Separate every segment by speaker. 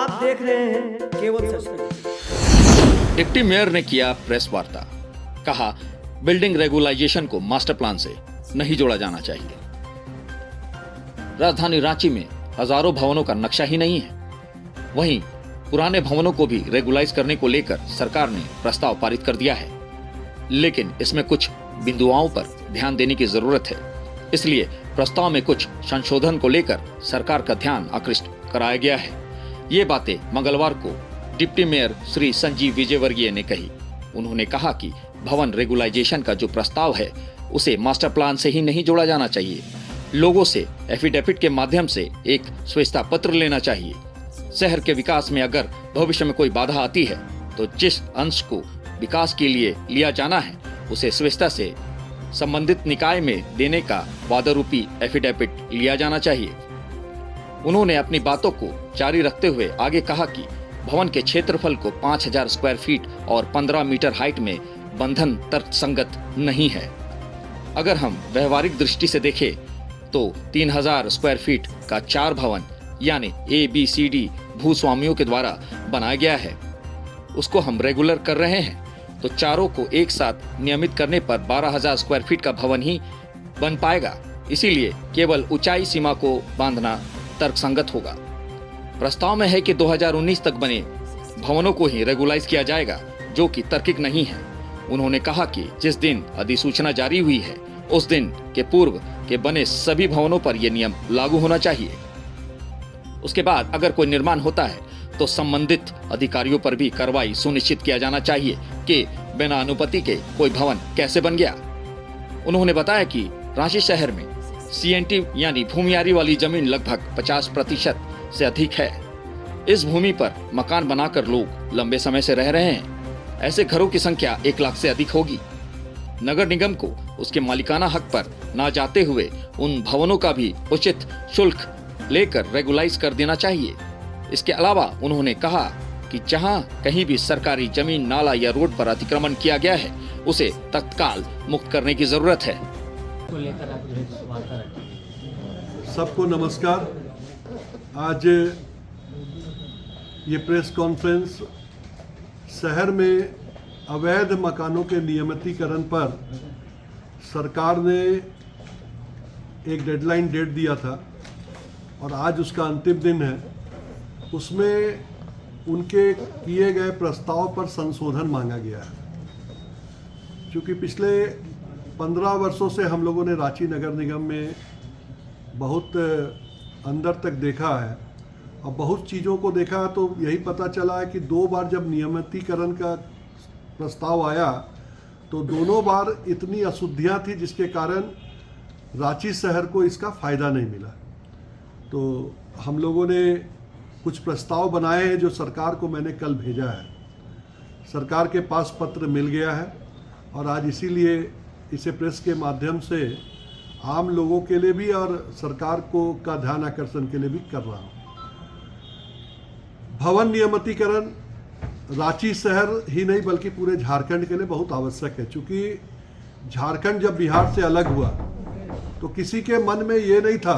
Speaker 1: आप देख रहे हैं केवल सच तक।
Speaker 2: डिप्टी मेयर ने किया प्रेस वार्ता, कहा बिल्डिंग रेगुलाइजेशन को मास्टर प्लान से नहीं जोड़ा जाना चाहिए। राजधानी रांची में हजारों भवनों का नक्शा ही नहीं है, वहीं पुराने भवनों को भी रेगुलाइज करने को लेकर सरकार ने प्रस्ताव पारित कर दिया है, लेकिन इसमें कुछ बिंदुओं पर ध्यान देने की जरूरत है। इसलिए प्रस्ताव में कुछ संशोधन को लेकर सरकार का ध्यान आकृष्ट कराया गया है। ये बातें मंगलवार को डिप्टी मेयर श्री संजीव विजयवर्गीय ने कही। उन्होंने कहा कि भवन रेगुलाइजेशन का जो प्रस्ताव है उसे मास्टर प्लान से ही नहीं जोड़ा जाना चाहिए। लोगों से एफिडेविट के माध्यम से एक स्वेच्छा पत्र लेना चाहिए। शहर के विकास में अगर भविष्य में कोई बाधा आती है तो जिस अंश को विकास के लिए लिया जाना है उसे स्वेच्छा से संबंधित निकाय में देने का वादा रूपी एफिडेविट लिया जाना चाहिए। उन्होंने अपनी बातों को जारी रखते हुए आगे कहा कि भवन के क्षेत्रफल को 5000 स्क्वायर फीट और 15 मीटर हाइट में बंधन तर्कसंगत नहीं है। अगर हम व्यवहारिक दृष्टि से देखें तो 3000 स्क्वायर फीट का 4 भवन यानी ABCD भूस्वामियों के द्वारा बनाया गया है, उसको हम रेगुलर कर रहे हैं तो चारों को एक साथ नियमित करने पर 12000 स्क्वायर फीट का भवन ही बन पाएगा। इसीलिए केवल ऊंचाई सीमा को बांधना तर्कसंगत होगा। प्रस्ताव में है कि 2019 तक बने भवनों को ही रेगुलाइज किया जाएगा, जो कि तार्किक नहीं है। उन्होंने कहा कि जिस दिन अधिसूचना जारी हुई है उस दिन के पूर्व के बने सभी भवनों पर यह नियम लागू होना चाहिए। उसके बाद अगर कोई निर्माण होता है तो संबंधित अधिकारियों पर भी कार्रवाई सुनिश्चित किया जाना चाहिए कि बिना अनुमति के कोई भवन कैसे बन गया। उन्होंने बताया कि रांची शहर में CNT यानी भूमियारी वाली जमीन लगभग 50% से अधिक है। इस भूमि पर मकान बनाकर लोग लंबे समय से रह रहे हैं। ऐसे घरों की संख्या 1 लाख से अधिक होगी। नगर निगम को उसके मालिकाना हक पर ना जाते हुए उन भवनों का भी उचित शुल्क लेकर रेगुलाइज कर देना चाहिए। इसके अलावा उन्होंने कहा कि जहां कहीं भी सरकारी जमीन, नाला या रोड पर अतिक्रमण किया गया है उसे तत्काल मुक्त करने की जरूरत है।
Speaker 3: सबको नमस्कार। आज ये प्रेस कॉन्फ्रेंस शहर में अवैध मकानों के नियमितीकरण पर सरकार ने एक डेडलाइन डेट दिया था और आज उसका अंतिम दिन है। उसमें उनके किए गए प्रस्ताव पर संशोधन मांगा गया है। क्योंकि पिछले 15 वर्षों से हम लोगों ने रांची नगर निगम में बहुत अंदर तक देखा है और बहुत चीज़ों को देखा, तो यही पता चला है कि 2 बार जब नियमितीकरण का प्रस्ताव आया तो दोनों बार इतनी अशुद्धियाँ थी जिसके कारण रांची शहर को इसका फ़ायदा नहीं मिला। तो हम लोगों ने कुछ प्रस्ताव बनाए हैं जो सरकार को मैंने कल भेजा है। सरकार के पास पत्र मिल गया है और आज इसीलिए इसे प्रेस के माध्यम से आम लोगों के लिए भी और सरकार को का ध्यान आकर्षण के लिए भी कर रहा हूँ। भवन नियमितीकरण रांची शहर ही नहीं बल्कि पूरे झारखंड के लिए बहुत आवश्यक है। चूँकि झारखंड जब बिहार से अलग हुआ तो किसी के मन में ये नहीं था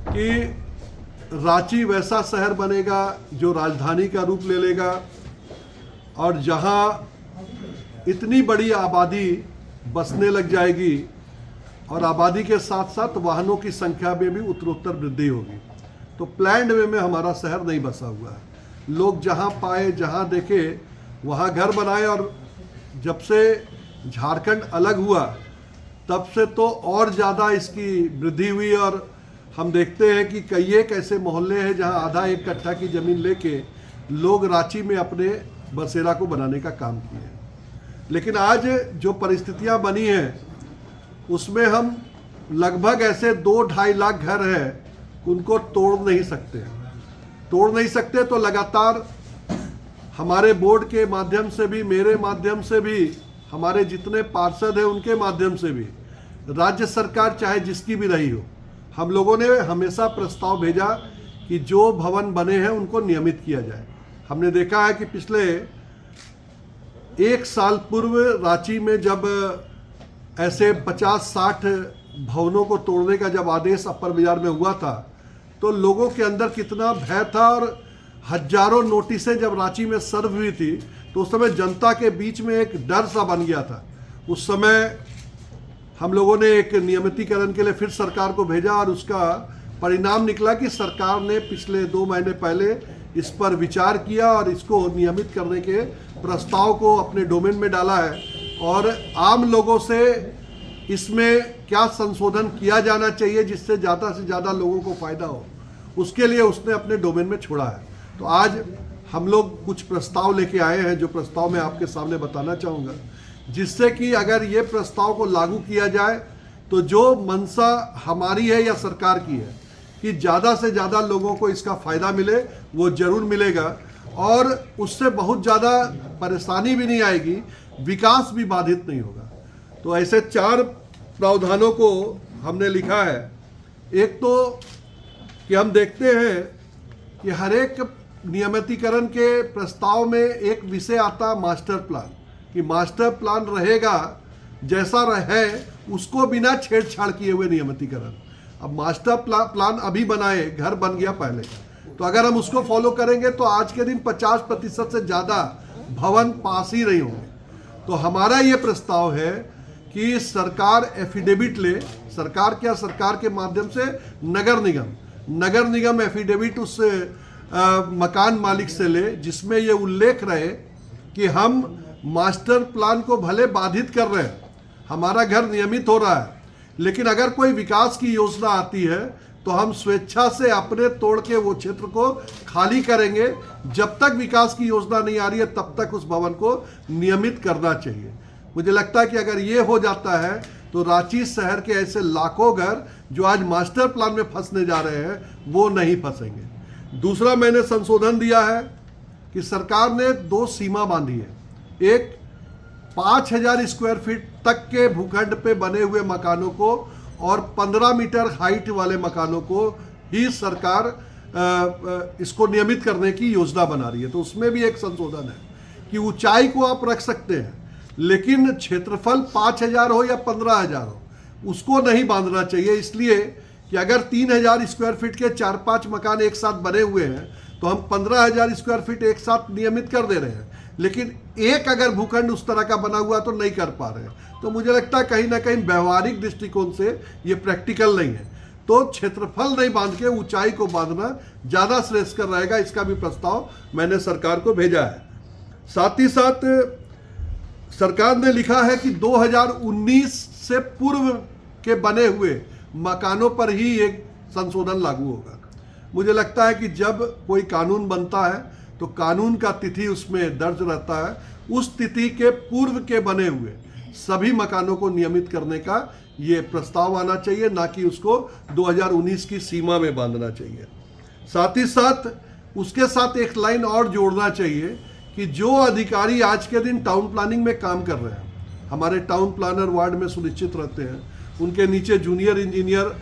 Speaker 3: कि रांची वैसा शहर बनेगा जो राजधानी का रूप ले लेगा और जहां इतनी बड़ी आबादी बसने लग जाएगी और आबादी के साथ साथ वाहनों की संख्या में भी उत्तरोत्तर वृद्धि होगी। तो प्लान्ड वे में हमारा शहर नहीं बसा हुआ है। लोग जहां पाए, जहां देखे वहां घर बनाए और जब से झारखंड अलग हुआ तब से तो और ज़्यादा इसकी वृद्धि हुई और हम देखते हैं कि कई एक ऐसे मोहल्ले हैं जहां आधा 1 कट्ठा की ज़मीन लेके लोग रांची में अपने बसेरा को बनाने का काम किए हैं। लेकिन आज जो परिस्थितियां बनी हैं उसमें हम लगभग ऐसे 2-2.5 लाख घर हैं उनको तोड़ नहीं सकते। तो लगातार हमारे बोर्ड के माध्यम से भी, मेरे माध्यम से भी, हमारे जितने पार्षद हैं उनके माध्यम से भी, राज्य सरकार चाहे जिसकी भी रही हो, हम लोगों ने हमेशा प्रस्ताव भेजा कि जो भवन बने हैं उनको नियमित किया जाए। हमने देखा है कि पिछले 1 साल पूर्व रांची में जब ऐसे 50-60 भवनों को तोड़ने का जब आदेश अपर बाजार में हुआ था तो लोगों के अंदर कितना भय था, और हजारों नोटिसें जब रांची में सर्व हुई थी तो उस समय जनता के बीच में एक डर सा बन गया था। उस समय हम लोगों ने एक नियमितीकरण के लिए फिर सरकार को भेजा और उसका परिणाम निकला कि सरकार ने पिछले 2 महीने पहले इस पर विचार किया और इसको नियमित करने के प्रस्ताव को अपने डोमेन में डाला है, और आम लोगों से इसमें क्या संशोधन किया जाना चाहिए जिससे ज़्यादा से ज़्यादा लोगों को फ़ायदा हो, उसके लिए उसने अपने डोमेन में छोड़ा है। तो आज हम लोग कुछ प्रस्ताव लेके आए हैं, जो प्रस्ताव मैं आपके सामने बताना चाहूँगा, जिससे कि अगर ये प्रस्ताव को लागू किया जाए तो जो मंशा हमारी है या सरकार की है कि ज़्यादा से ज़्यादा लोगों को इसका फ़ायदा मिले, वो ज़रूर मिलेगा, और उससे बहुत ज़्यादा परेशानी भी नहीं आएगी, विकास भी बाधित नहीं होगा। तो ऐसे 4 प्रावधानों को हमने लिखा है। एक तो कि हम देखते हैं कि हर एक नियमितीकरण के प्रस्ताव में एक विषय आता मास्टर प्लान, कि मास्टर प्लान रहेगा जैसा रहे उसको बिना छेड़छाड़ किए हुए नियमितीकरण। अब मास्टर प्लान अभी बनाए, घर बन गया पहले, तो अगर हम उसको फॉलो करेंगे तो आज के दिन 50% से ज़्यादा भवन पास ही नहीं होंगे। तो हमारा ये प्रस्ताव है कि सरकार एफिडेविट ले, सरकार क्या, सरकार के माध्यम से नगर निगम एफिडेविट उस मकान मालिक से ले जिसमें ये उल्लेख रहे कि हम मास्टर प्लान को भले बाधित कर रहे हैं, हमारा घर नियमित हो रहा है, लेकिन अगर कोई विकास की योजना आती है तो हम स्वेच्छा से अपने तोड़ के वो क्षेत्र को खाली करेंगे। जब तक विकास की योजना नहीं आ रही है तब तक उस भवन को नियमित करना चाहिए। मुझे लगता है कि अगर ये हो जाता है तो रांची शहर के ऐसे लाखों घर जो आज मास्टर प्लान में फंसने जा रहे हैं वो नहीं फंसेंगे। दूसरा मैंने संशोधन दिया है कि सरकार ने 2 सीमा बांधी है। एक 5000 स्क्वायर फीट तक के भूखंड पे बने हुए मकानों को और 15 मीटर हाइट वाले मकानों को ही सरकार इसको नियमित करने की योजना बना रही है। तो उसमें भी एक संशोधन है कि ऊंचाई को आप रख सकते हैं, लेकिन क्षेत्रफल 5000 हो या 15000 हो उसको नहीं बांधना चाहिए। इसलिए कि अगर 3000 स्क्वायर फीट के 4-5 मकान एक साथ बने हुए हैं तो हम 15000 स्क्वायर फीट एक साथ नियमित कर दे रहे हैं, लेकिन एक अगर भूखंड उस तरह का बना हुआ तो नहीं कर पा रहे हैं। तो मुझे लगता है कहीं ना कहीं व्यवहारिक दृष्टिकोण से ये प्रैक्टिकल नहीं है। तो क्षेत्रफल नहीं बांध के ऊंचाई को बांधना ज़्यादा श्रेयस्कर रहेगा। इसका भी प्रस्ताव मैंने सरकार को भेजा है। साथ ही साथ सरकार ने लिखा है कि 2019 से पूर्व के बने हुए मकानों पर ही एक संशोधन लागू होगा। मुझे लगता है कि जब कोई कानून बनता है तो कानून का तिथि उसमें दर्ज रहता है, उस तिथि के पूर्व के बने हुए सभी मकानों को नियमित करने का ये प्रस्ताव आना चाहिए, ना कि उसको 2019 की सीमा में बांधना चाहिए। साथ ही साथ उसके साथ एक लाइन और जोड़ना चाहिए कि जो अधिकारी आज के दिन टाउन प्लानिंग में काम कर रहे हैं, हमारे टाउन प्लानर वार्ड में सुनिश्चित रहते हैं, उनके नीचे जूनियर इंजीनियर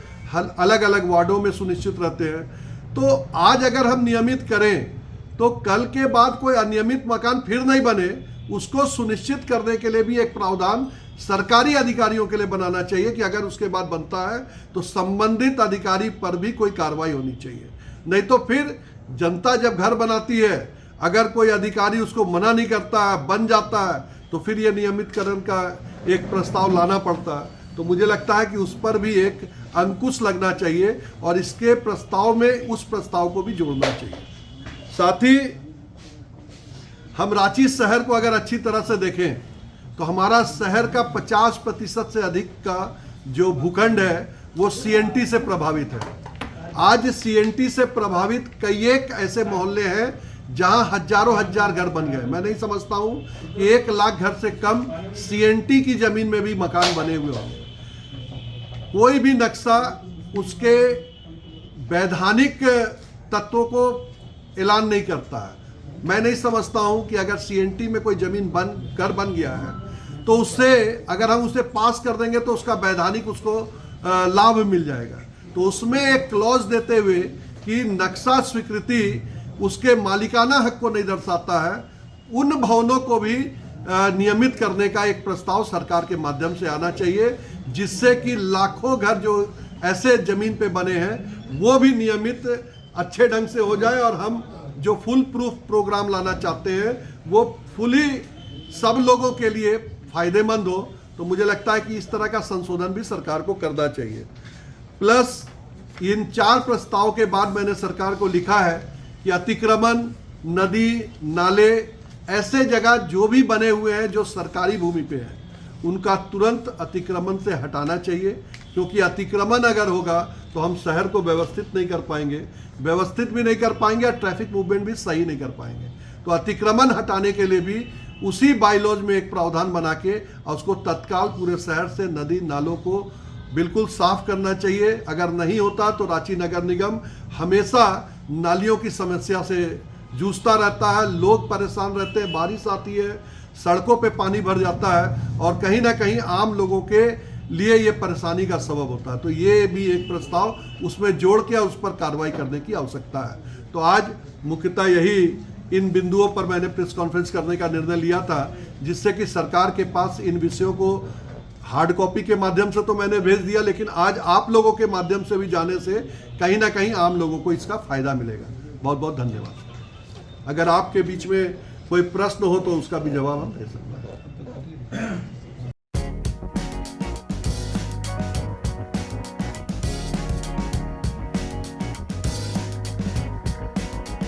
Speaker 3: अलग अलग वार्डों में सुनिश्चित रहते हैं। तो आज अगर हम नियमित करें तो कल के बाद कोई अनियमित मकान फिर नहीं बने, उसको सुनिश्चित करने के लिए भी एक प्रावधान सरकारी अधिकारियों के लिए बनाना चाहिए कि अगर उसके बाद बनता है तो संबंधित अधिकारी पर भी कोई कार्रवाई होनी चाहिए। नहीं तो फिर जनता जब घर बनाती है, अगर कोई अधिकारी उसको मना नहीं करता है, बन जाता है, तो फिर ये नियमितकरण का एक प्रस्ताव लाना पड़ता है। तो मुझे लगता है कि उस पर भी एक अंकुश लगना चाहिए और इसके प्रस्ताव में उस प्रस्ताव को भी जोड़ना चाहिए। साथ ही हम रांची शहर को अगर अच्छी तरह से देखें तो हमारा शहर का 50% से अधिक का जो भूखंड है वो सीएनटी से प्रभावित है। आज सीएनटी से प्रभावित कई एक ऐसे मोहल्ले हैं जहां हजारों हजार घर बन गए। मैं नहीं समझता हूं कि 1 लाख घर से कम सीएनटी की जमीन में भी मकान बने हुए होंगे। कोई भी नक्शा उसके वैधानिक तत्वों को ऐलान नहीं करता है। मैं नहीं समझता हूं कि अगर सीएनटी में कोई जमीन घर बन गया है तो उससे अगर हम उसे पास कर देंगे तो उसका वैधानिक उसको लाभ मिल जाएगा। तो उसमें एक क्लॉज देते हुए कि नक्शा स्वीकृति उसके मालिकाना हक को नहीं दर्शाता है, उन भवनों को भी नियमित करने का एक प्रस्ताव सरकार के माध्यम से आना चाहिए, जिससे कि लाखों घर जो ऐसे जमीन पे बने हैं वो भी नियमित अच्छे ढंग से हो जाए और हम जो फुल प्रूफ प्रोग्राम लाना चाहते हैं वो फुली सब लोगों के लिए फायदेमंद हो। तो मुझे लगता है कि इस तरह का संशोधन भी सरकार को करना चाहिए। प्लस इन 4 प्रस्ताव के बाद मैंने सरकार को लिखा है कि अतिक्रमण, नदी, नाले, ऐसे जगह जो भी बने हुए हैं जो सरकारी भूमि पे हैं उनका तुरंत अतिक्रमण से हटाना चाहिए, क्योंकि अतिक्रमण अगर होगा तो हम शहर को व्यवस्थित नहीं कर पाएंगे, व्यवस्थित भी नहीं कर पाएंगे और ट्रैफिक मूवमेंट भी सही नहीं कर पाएंगे। तो अतिक्रमण हटाने के लिए भी उसी बाइलॉज में एक प्रावधान बना के और उसको तत्काल पूरे शहर से नदी नालों को बिल्कुल साफ करना चाहिए। अगर नहीं होता तो रांची नगर निगम हमेशा नालियों की समस्या से जूझता रहता है, लोग परेशान रहते हैं, बारिश आती है, सड़कों पे पानी भर जाता है और कहीं ना कहीं आम लोगों के लिए ये परेशानी का सबब होता है। तो ये भी एक प्रस्ताव उसमें जोड़ के उस पर कार्रवाई करने की आवश्यकता है। तो आज मुख्यतः यही इन बिंदुओं पर मैंने प्रेस कॉन्फ्रेंस करने का निर्णय लिया था, जिससे कि सरकार के पास इन विषयों को हार्ड कॉपी के माध्यम से तो मैंने भेज दिया, लेकिन आज आप लोगों के माध्यम से भी जाने से कहीं ना कहीं आम लोगों को इसका फायदा मिलेगा। बहुत बहुत धन्यवाद। अगर आपके बीच में कोई प्रश्न हो तो उसका भी जवाब हम दे सकते हैं।